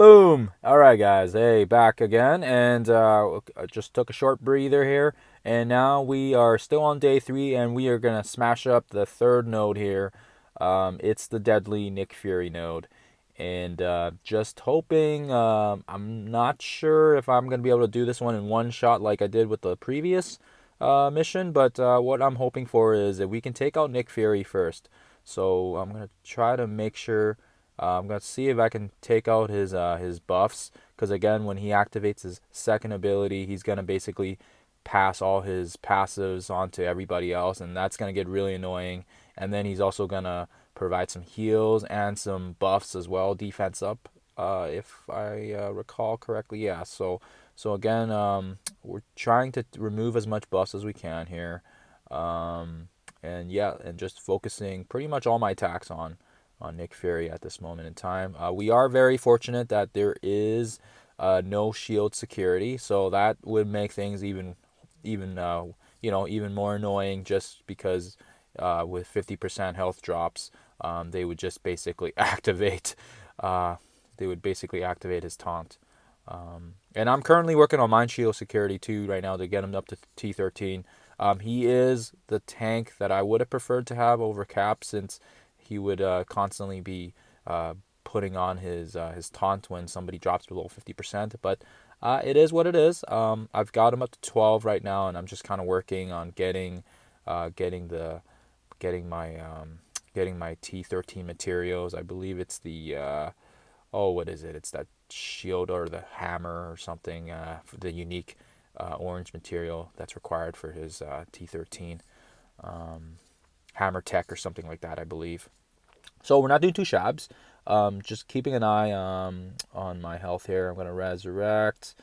Boom! Alright, guys. Hey, back again. And I just took a short breather here. And now we are still on day 3, and we are going to smash up the third node here. It's the deadly Nick Fury node. And just hoping, I'm not sure if I'm going to be able to do this one in one shot like I did with the previous mission. But what I'm hoping for is that we can take out Nick Fury first. So I'm going to try to make sure. I'm gonna see if I can take out his buffs, because again, when he activates his second ability, he's gonna basically pass all his passives on to everybody else, and that's gonna get really annoying. And then he's also gonna provide some heals and some buffs as well, defense up, if I recall correctly. Yeah. So again, we're trying to remove as much buffs as we can here, and yeah, and just focusing pretty much all my attacks on Nick Fury at this moment in time. We are very fortunate that there is no shield security, so that would make things even more annoying. Just because with 50% health drops, they would just basically activate. They would basically activate his taunt. And I'm currently working on Mind Shield security too right now to get him up to T13. He is the tank that I would have preferred to have over Cap, since he would constantly be putting on his taunt when somebody drops below 50%. But it is what it is. I've got him up to 12 right now, and I'm just kind of working on getting the getting my getting my T13 materials. I believe it's the what is it? It's that shield or the hammer or something. For the unique orange material that's required for his T13 hammer tech or something like that, I believe. So we're not doing two shabs. Just keeping an eye on my health here. I'm gonna resurrect,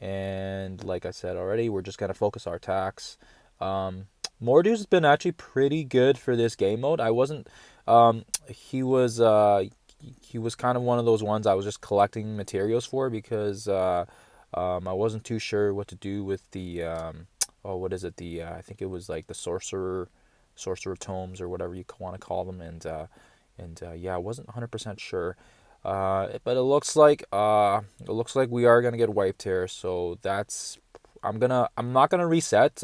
and like I said already, we're just gonna focus our attacks. Mordu's been actually pretty good for this game mode. I wasn't. He was. He was kind of one of those ones I was just collecting materials for, because I wasn't too sure what to do with the what is it? The I think it was like the sorcerer tomes or whatever you want to call them, and yeah, I wasn't 100% sure. But it looks like we are gonna get wiped here. So that's I'm not gonna reset.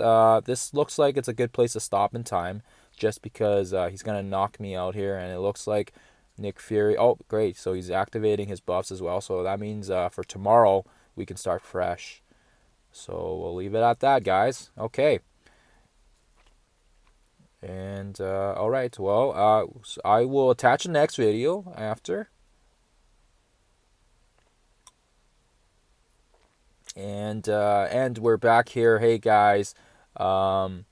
This looks like it's a good place to stop in time, just because he's gonna knock me out here, and it looks like Nick Fury. Oh, great! So he's activating his buffs as well. So that means for tomorrow we can start fresh. So we'll leave it at that, guys. Okay. And all right, well, so I will attach the next video after, and we're back here. Hey guys, um,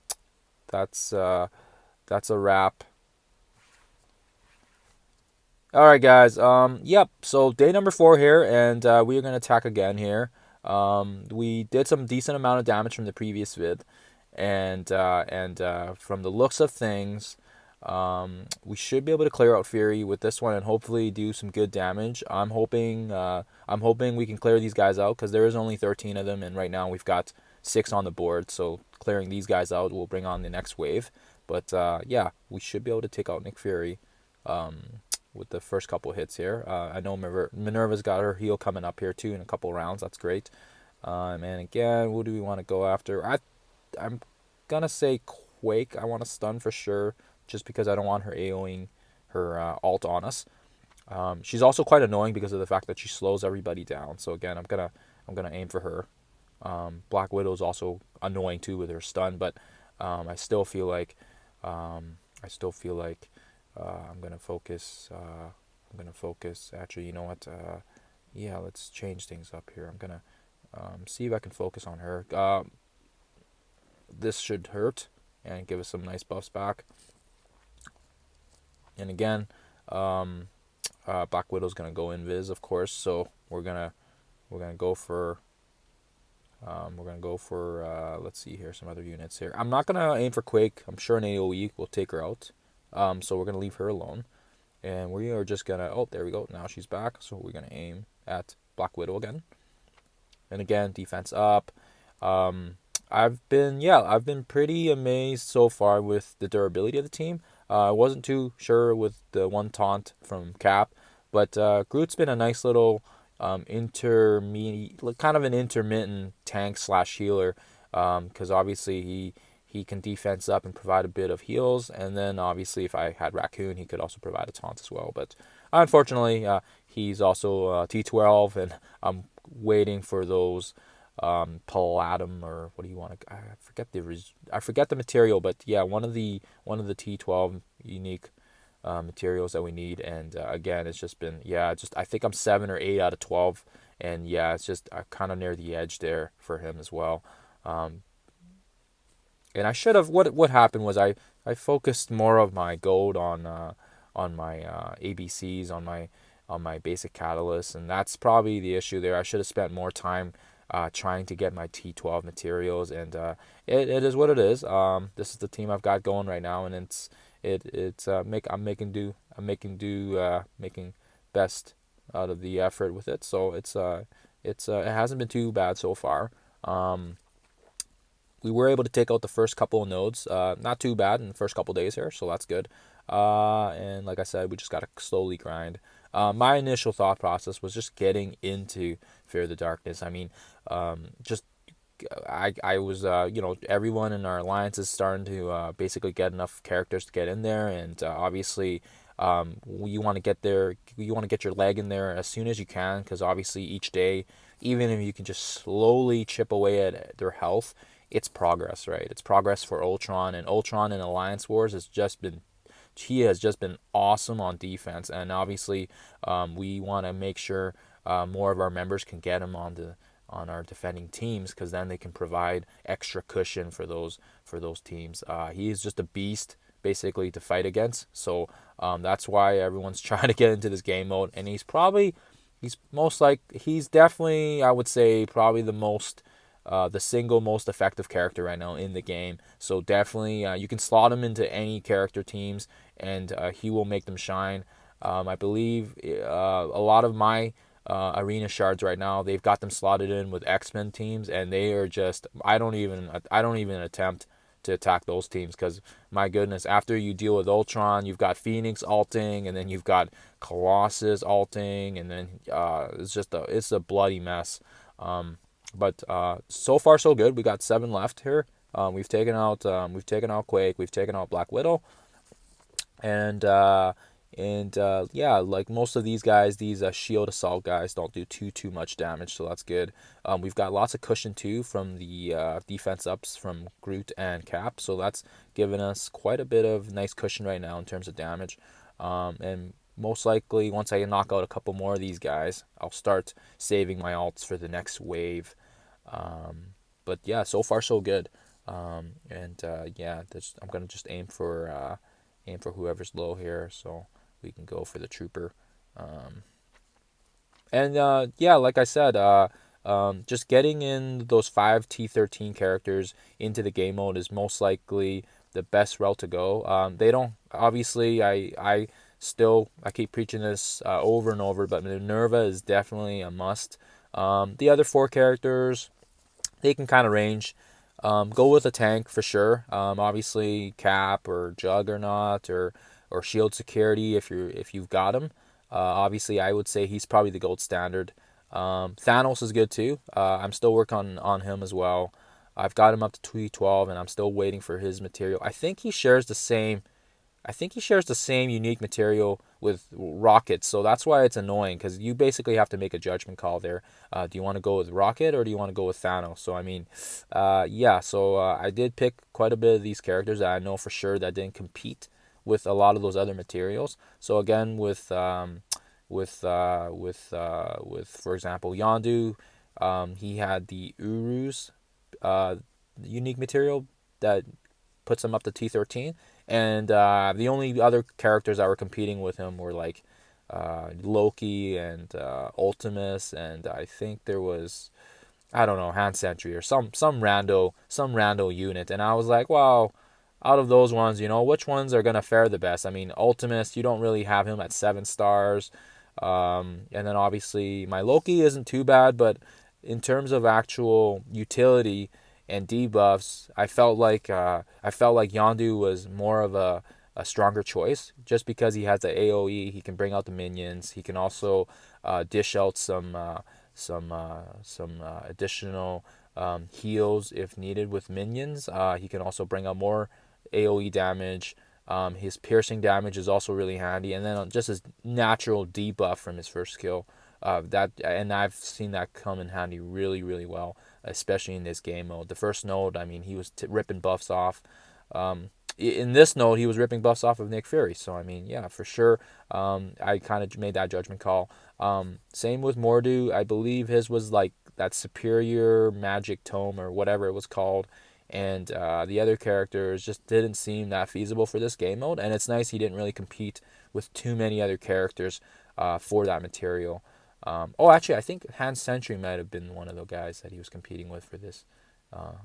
that's uh, that's a wrap. All right, guys. Yep. So day number 4 here, and we are gonna attack again here. We did some decent amount of damage from the previous vid, and from the looks of things, we should be able to clear out Fury with this one and hopefully do some good damage. I'm hoping we can clear these guys out, because there is only 13 of them, and right now we've got 6 on the board. So clearing these guys out will bring on the next wave. But yeah, we should be able to take out Nick Fury. With the first couple hits here. I know Minerva's got her heal coming up here too in a couple rounds. That's great. And again, what do we want to go after? I'm gonna say Quake. I want to stun for sure, just because I don't want her AOing her alt on us. She's also quite annoying because of the fact that she slows everybody down. So again, I'm gonna aim for her. Black Widow's also annoying too with her stun, but I still feel like I still feel like I'm gonna focus. Actually, you know what? Yeah, let's change things up here. I'm gonna see if I can focus on her. This should hurt and give us some nice buffs back. And again, Black Widow's gonna go invis, of course. So we're gonna go for. Let's see here, some other units here. I'm not gonna aim for Quake. I'm sure an AOE will take her out. So we're gonna leave her alone, and we are just gonna. Oh, there we go. Now she's back. So we're gonna aim at Black Widow again, and again defense up. I've been pretty amazed so far with the durability of the team. I wasn't too sure with the one taunt from Cap, but Groot's been a nice little intermediate, kind of an intermittent tank slash healer, because obviously he can defense up and provide a bit of heals, and then obviously if I had Raccoon, he could also provide a taunt as well. But unfortunately, he's also T12, and I'm waiting for those palladium, or what do you want to? I forget the material, but yeah, one of the T12 unique materials that we need. And again, it's just been, yeah, just I think I'm 7 or 8 out of 12, and yeah, it's just kind of near the edge there for him as well. Um, and I should have, what happened was I focused more of my gold on my ABCs, on my basic catalysts, and that's probably the issue there. I should have spent more time trying to get my T12 materials, and it is what it is. This is the team I've got going right now, and it's making best out of the effort with it. So it hasn't been too bad so far. We were able to take out the first couple of nodes, not too bad in the first couple of days here, so that's good. And like I said, we just got to slowly grind. My initial thought process was just getting into Fear the Darkness. I mean, just I was everyone in our alliance is starting to basically get enough characters to get in there, and obviously you want to get there, you want to get your leg in there as soon as you can, because obviously each day, even if you can just slowly chip away at their health, it's progress, right? It's progress for Ultron, and Ultron in Alliance Wars has just been, he has just been awesome on defense. And obviously we want to make sure more of our members can get him on our defending teams, because then they can provide extra cushion for those teams. He is just a beast basically to fight against, so that's why everyone's trying to get into this game mode. And he's definitely, I would say, probably the single most effective character right now in the game. So definitely, you can slot him into any character teams, and he will make them shine. I believe a lot of my arena shards right now, they've got them slotted in with X-Men teams, and they are just, I don't even attempt to attack those teams, because my goodness, after you deal with Ultron, you've got Phoenix alting, and then you've got Colossus alting, and then it's a bloody mess. But so far so good. We got 7 left here. We've taken out Quake, we've taken out Black Widow, and yeah, like most of these guys, these shield assault guys don't do too much damage, so that's good. We've got lots of cushion too from the defense ups from Groot and Cap, so that's given us quite a bit of nice cushion right now in terms of damage. And most likely, once I knock out a couple more of these guys, I'll start saving my alts for the next wave. But yeah, so far so good. And yeah, I'm gonna just aim for whoever's low here, so we can go for the trooper. And yeah, like I said, just getting in those 5 T13 characters into the game mode is most likely the best route to go. They don't, obviously, I keep preaching this over and over, but Minerva is definitely a must. The other 4 characters, they can kind of range. Go with a tank for sure. Obviously Cap or Juggernaut or Shield Security if you've got him. Obviously I would say he's probably the gold standard. Thanos is good too. I'm still working on him as well. I've got him up to T12, and I'm still waiting for his material. I think he shares the same unique material with Rocket, so that's why it's annoying, because you basically have to make a judgment call there. Do you want to go with Rocket, or do you want to go with Thanos? So I mean, yeah. So I did pick quite a bit of these characters that I know for sure that didn't compete with a lot of those other materials. So again, with for example Yondu, he had the Uru's uh, unique material that puts him up to T13. And the only other characters that were competing with him were like Loki and Ultimus, and I think there was, I don't know, Hand Sentry or some rando unit. And I was like, well, out of those ones, which ones are gonna fare the best? I mean, Ultimus, you don't really have him at 7 stars. And then obviously my Loki isn't too bad, but in terms of actual utility and debuffs, I felt like Yondu was more of a a stronger choice, just because he has the AOE. He can bring out the minions. He can also dish out some additional heals if needed with minions. He can also bring out more AOE damage. His piercing damage is also really handy, and then just his natural debuff from his first skill. And I've seen that come in handy really, really well, especially in this game mode. The first node, I mean, he was ripping buffs off. In this node, he was ripping buffs off of Nick Fury. So I mean, yeah, for sure. I kind of made that judgment call. Same with Mordo. I believe his was like that superior magic tome or whatever it was called. And the other characters just didn't seem that feasible for this game mode. And it's nice he didn't really compete with too many other characters for that material. Actually, I think Hans Sentry might have been one of the guys that he was competing with for this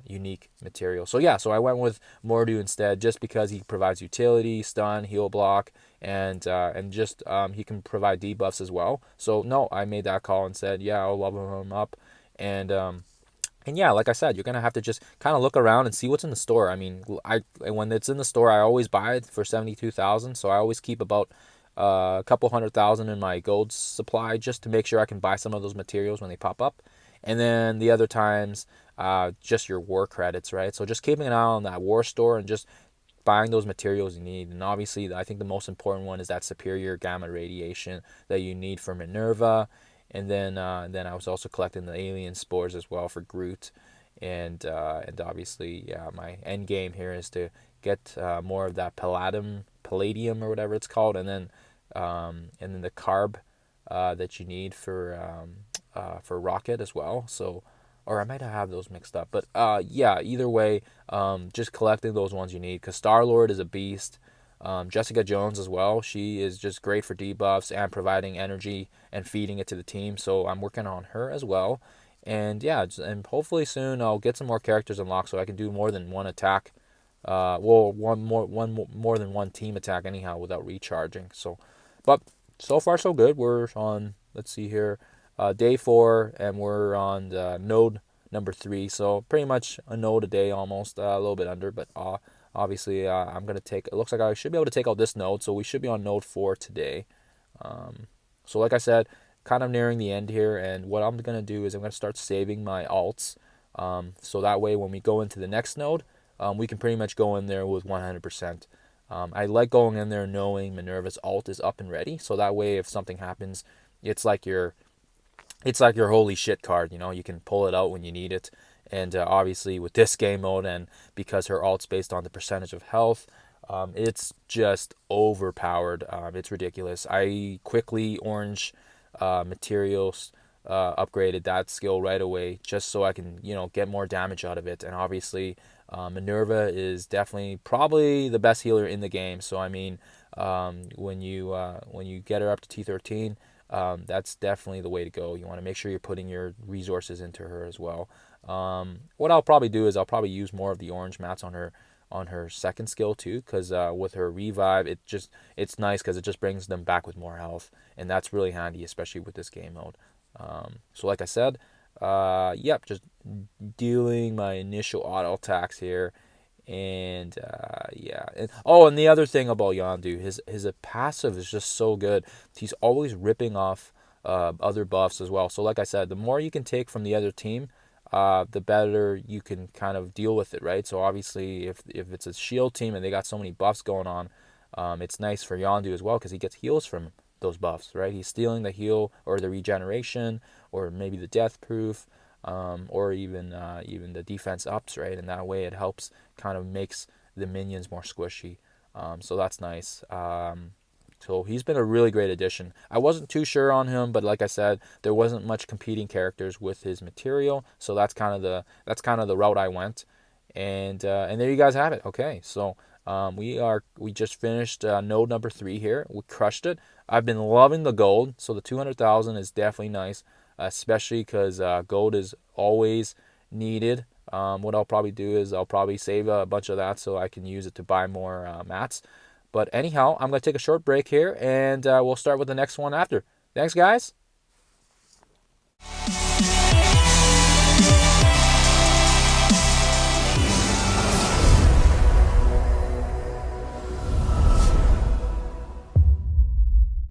unique material. So yeah, so I went with Mordo instead, just because he provides utility, stun, heal block, and just he can provide debuffs as well. So no, I made that call and said, yeah, I'll level him up, and yeah, like I said, you're gonna have to just kind of look around and see what's in the store. I mean, when it's in the store, I always buy it for 72,000. So I always keep about a couple 100,000 in my gold supply just to make sure I can buy some of those materials when they pop up. And then the other times, just your war credits, right? So just keeping an eye on that war store and just buying those materials you need. And obviously, I think the most important one is that superior gamma radiation that you need for Minerva. And then I was also collecting the alien spores as well for Groot. And obviously, yeah, my end game here is to get more of that palladium or whatever it's called, and then the carb that you need for Rocket as well. So, or I might have those mixed up, but yeah, either way, just collecting those ones you need, because Star-Lord is a beast. Jessica Jones as well. She is just great for debuffs and providing energy and feeding it to the team. So I'm working on her as well. And yeah, and hopefully soon I'll get some more characters unlocked so I can do more than one attack. More than one team attack anyhow without recharging. So, but so far so good. We're on, let's see here, day 4, and we're on the node number 3. So pretty much a node a day almost, a little bit under, but obviously, I'm going to take, it looks like I should be able to take out this node, so we should be on node 4 today. So like I said, kind of nearing the end here, and what I'm going to do is I'm going to start saving my alts, so that way when we go into the next node, we can pretty much go in there with 100%. I like going in there knowing Minerva's alt is up and ready, so that way if something happens, it's like your holy shit card, you can pull it out when you need it. And obviously with this game mode, and because her alt's based on the percentage of health, it's just overpowered. It's ridiculous. I quickly orange materials upgraded that skill right away just so I can get more damage out of it. And obviously Minerva is definitely probably the best healer in the game. So I mean, when you get her up to T13, that's definitely the way to go. You want to make sure you're putting your resources into her as well. What I'll probably do is I'll probably use more of the orange mats on her second skill too, because with her revive, it's nice because it just brings them back with more health, and that's really handy, especially with this game mode. So like I said, yep, just dealing my initial auto attacks here. And yeah, and the other thing about Yondu, his passive is just so good. He's always ripping off other buffs as well. So like I said, the more you can take from the other team, the better you can kind of deal with it, right? So obviously, if it's a shield team and they got so many buffs going on, it's nice for Yondu as well because he gets heals from those buffs, right? He's stealing the heal or the regeneration or maybe the death proof. Or even the defense ups, right? And that way it helps, kind of makes the minions more squishy. So that's nice. So he's been a really great addition. I wasn't too sure on him, but like I said, there wasn't much competing characters with his material, so that's kind of the route I went. And there you guys have it. Okay, so we just finished node number 3 here. We crushed it. I've been loving the gold, so the 200,000 is definitely nice, especially because gold is always needed. What I'll probably do is I'll probably save a bunch of that so I can use it to buy more mats. But anyhow, I'm going to take a short break here, and we'll start with the next one after. Thanks, guys.